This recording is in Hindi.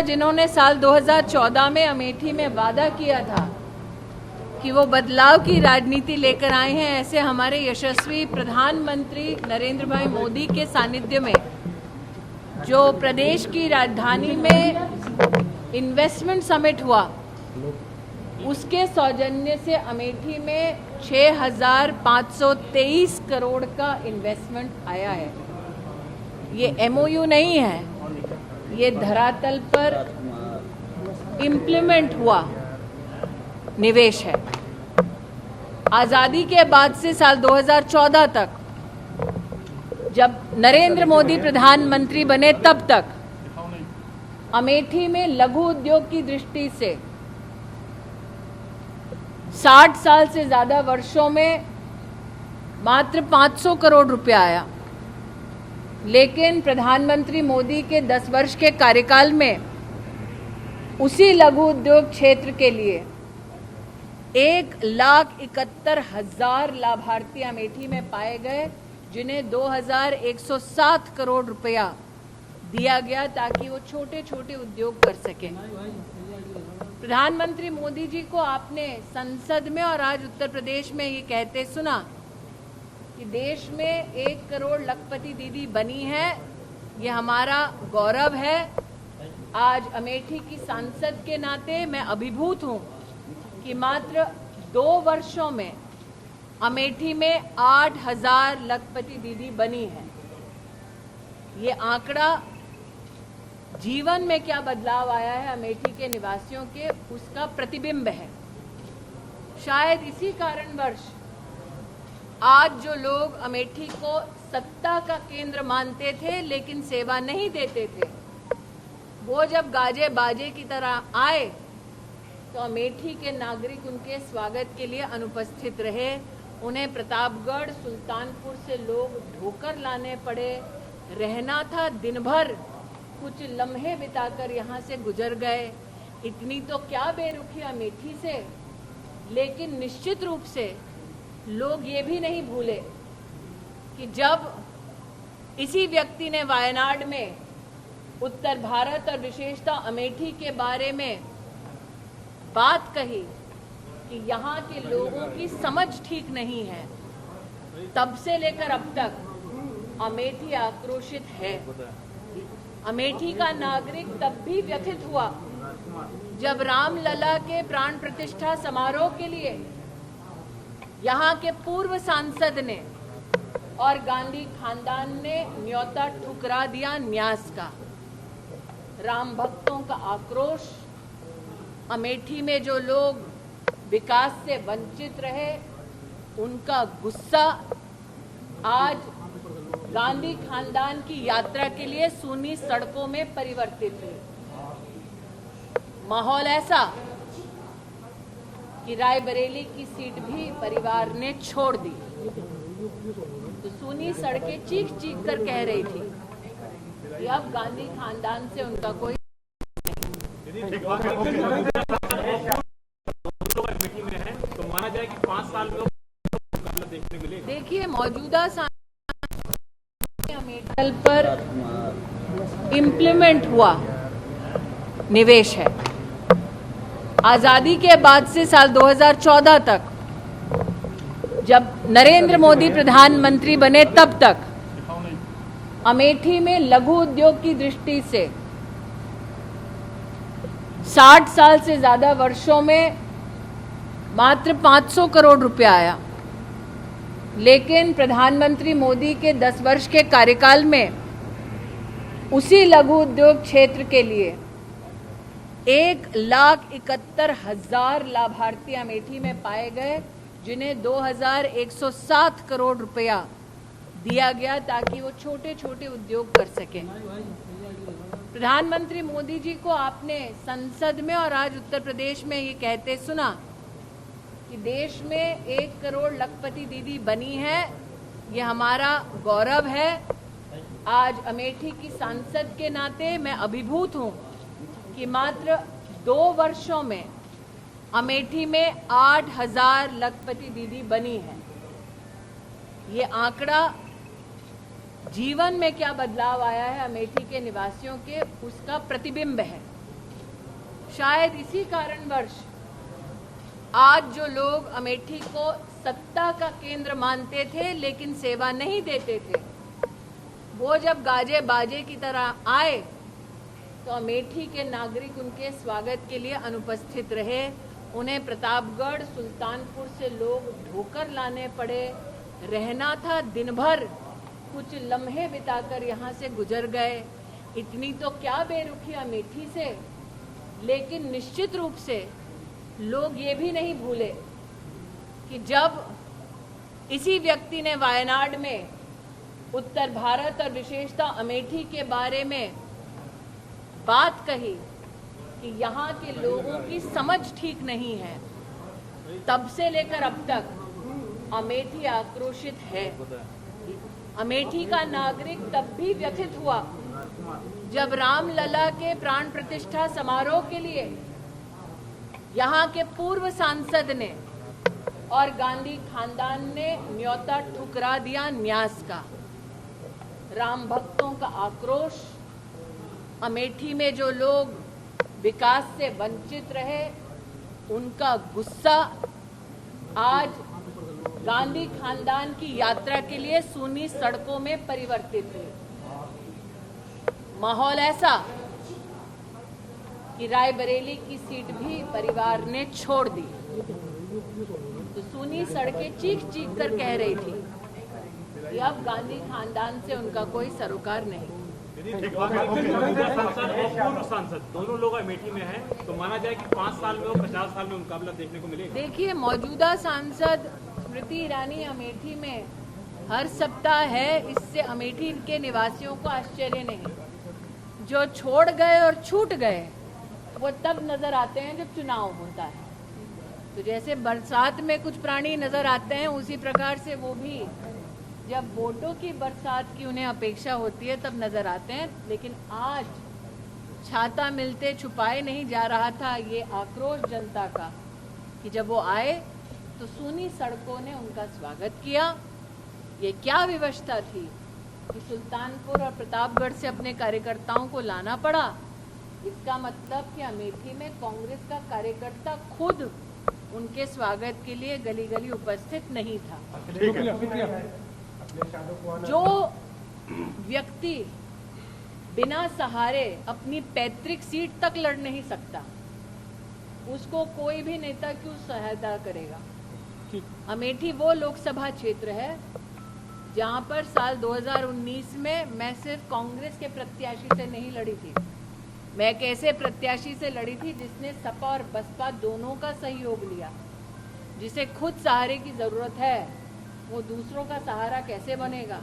जिन्होंने साल 2014 में अमेठी में वादा किया था कि वो बदलाव की राजनीति लेकर आए हैं, ऐसे हमारे यशस्वी प्रधानमंत्री नरेंद्र भाई मोदी के सानिध्य में जो प्रदेश की राजधानी में इन्वेस्टमेंट समिट हुआ, उसके सौजन्य से अमेठी में 6,523 करोड़ का इन्वेस्टमेंट आया है। ये एमओयू नहीं है, ये धरातल पर इम्प्लीमेंट हुआ निवेश है। आज़ादी के बाद से साल 2014 तक जब नरेंद्र मोदी प्रधानमंत्री बने तब तक अमेठी में लघु उद्योग की दृष्टि से 60 साल से ज़्यादा वर्षों में मात्र 500 करोड़ रुपया आया, लेकिन प्रधानमंत्री मोदी के 10 वर्ष के कार्यकाल में उसी लघु उद्योग क्षेत्र के लिए 1,71,000 लाभार्थी अमेठी में पाए गए, जिन्हें 2,107 करोड़ रुपया दिया गया ताकि वो छोटे छोटे उद्योग कर सकें। प्रधानमंत्री मोदी जी को आपने संसद में और आज उत्तर प्रदेश में ये कहते सुना कि देश में 1 करोड़ लखपति दीदी बनी है, ये हमारा गौरव है। आज अमेठी की सांसद के नाते मैं अभिभूत हूँ कि मात्र 2 वर्षों में अमेठी में 8,000 लखपति दीदी बनी है। ये आंकड़ा जीवन में क्या बदलाव आया है अमेठी के निवासियों के, उसका प्रतिबिंब है। शायद इसी कारणवश आज जो लोग अमेठी को सत्ता का केंद्र मानते थे लेकिन सेवा नहीं देते थे, वो जब गाजे बाजे की तरह आए तो अमेठी के नागरिक उनके स्वागत के लिए अनुपस्थित रहे। उन्हें प्रतापगढ़, सुल्तानपुर से लोग ढोकर लाने पड़े, रहना था दिन भर, कुछ लम्हे बिताकर यहाँ से गुजर गए। इतनी तो क्या बेरुखी अमेठी से, लेकिन निश्चित रूप से लोग ये भी नहीं भूले कि जब इसी व्यक्ति ने वायनाड में उत्तर भारत और विशेषतः अमेठी के बारे में बात कही कि यहाँ के लोगों की समझ ठीक नहीं है, तब से लेकर अब तक अमेठी आक्रोशित है। अमेठी का नागरिक तब भी व्यथित हुआ जब रामलला के प्राण प्रतिष्ठा समारोह के लिए यहाँ के पूर्व सांसद ने और गांधी खानदान ने न्योता ठुकरा दिया न्यास का। राम भक्तों का आक्रोश, अमेठी में जो लोग विकास से वंचित रहे उनका गुस्सा आज गांधी खानदान की यात्रा के लिए सूनी सड़कों में परिवर्तित है। माहौल ऐसा कि रायबरेली की सीट भी परिवार ने छोड़ दी, तो सूनी सड़कें चीख चीख कर कह रही थी कि अब गांधी खानदान से उनका कोई तो माना जाए कि 5 साल में देखने मिले। देखिए, मौजूदा अमेठी पर इम्प्लीमेंट हुआ निवेश है। आज़ादी के बाद से साल 2014 तक जब नरेंद्र मोदी प्रधानमंत्री बने तब तक अमेठी में लघु उद्योग की दृष्टि से 60 साल से ज़्यादा वर्षों में मात्र 500 करोड़ रुपया आया, लेकिन प्रधानमंत्री मोदी के 10 वर्ष के कार्यकाल में उसी लघु उद्योग क्षेत्र के लिए 1,71,000 लाभार्थी अमेठी में पाए गए, जिन्हें 2,107 करोड़ रुपया दिया गया ताकि वो छोटे छोटे उद्योग कर सकें। प्रधानमंत्री मोदी जी को आपने संसद में और आज उत्तर प्रदेश में ये कहते सुना कि देश में 1 करोड़ लखपति दीदी बनी है, ये हमारा गौरव है। आज अमेठी की सांसद के नाते मैं अभिभूत हूँ कि मात्र 2 वर्षों में अमेठी में 8,000 लखपति दीदी बनी है। ये आंकड़ा जीवन में क्या बदलाव आया है अमेठी के निवासियों के, उसका प्रतिबिंब है। शायद इसी कारणवश आज जो लोग अमेठी को सत्ता का केंद्र मानते थे लेकिन सेवा नहीं देते थे, वो जब गाजे बाजे की तरह आए तो अमेठी के नागरिक उनके स्वागत के लिए अनुपस्थित रहे। उन्हें प्रतापगढ़, सुल्तानपुर से लोग ढोकर लाने पड़े। रहना था दिन भर, कुछ लम्हे बिताकर यहाँ से गुजर गए। इतनी तो क्या बेरुखी अमेठी से, लेकिन निश्चित रूप से लोग ये भी नहीं भूले कि जब इसी व्यक्ति ने वायनाड में उत्तर भारत और विशेषतः अमेठी के बारे में बात कही कि यहाँ के लोगों की समझ ठीक नहीं है, तब से लेकर अब तक अमेठी आक्रोशित है। अमेठी का नागरिक तब भी व्यथित हुआ जब रामलला के प्राण प्रतिष्ठा समारोह के लिए यहाँ के पूर्व सांसद ने और गांधी खानदान ने न्योता ठुकरा दिया न्यास का। राम भक्तों का आक्रोश, अमेठी में जो लोग विकास से वंचित रहे उनका गुस्सा आज गांधी खानदान की यात्रा के लिए सूनी सड़कों में परिवर्तित है। माहौल ऐसा कि रायबरेली की सीट भी परिवार ने छोड़ दी, तो सूनी सड़कें चीख चीख कर कह रही थी कि अब गांधी खानदान से उनका कोई सरोकार नहीं। सांसद और पूर्व सांसद दोनों लोग अमेठी में हैं, तो माना जाए कि 5 साल में और 50 साल में मुकाबला देखने को मिलेगा। देखिए, मौजूदा सांसद स्मृति ईरानी अमेठी में हर सप्ताह है, इससे अमेठी के निवासियों को आश्चर्य नहीं। जो छोड़ गए और छूट गए वो तब नजर आते हैं जब चुनाव होता है। तो जैसे बरसात में कुछ प्राणी नजर आते हैं, उसी प्रकार से वो भी जब वोटों की बरसात की उन्हें अपेक्षा होती है तब नजर आते हैं। लेकिन आज छाता मिलते छुपाए नहीं जा रहा था ये आक्रोश जनता का कि जब वो आए तो सूनी सड़कों ने उनका स्वागत किया। ये क्या व्यवस्था थी कि सुल्तानपुर और प्रतापगढ़ से अपने कार्यकर्ताओं को लाना पड़ा। इसका मतलब कि अमेठी में कांग्रेस का कार्यकर्ता खुद उनके स्वागत के लिए गली गली उपस्थित नहीं था। जो व्यक्ति बिना सहारे अपनी पैतृक सीट तक लड़ नहीं सकता, उसको कोई भी नेता क्यों सहायता करेगा। अमेठी वो लोकसभा क्षेत्र है जहां पर साल 2019 में मैं सिर्फ कांग्रेस के प्रत्याशी से नहीं लड़ी थी, मैं एक ऐसे प्रत्याशी से लड़ी थी जिसने सपा और बसपा दोनों का सहयोग लिया। जिसे खुद सहारे की जरूरत है वो दूसरों का सहारा कैसे बनेगा।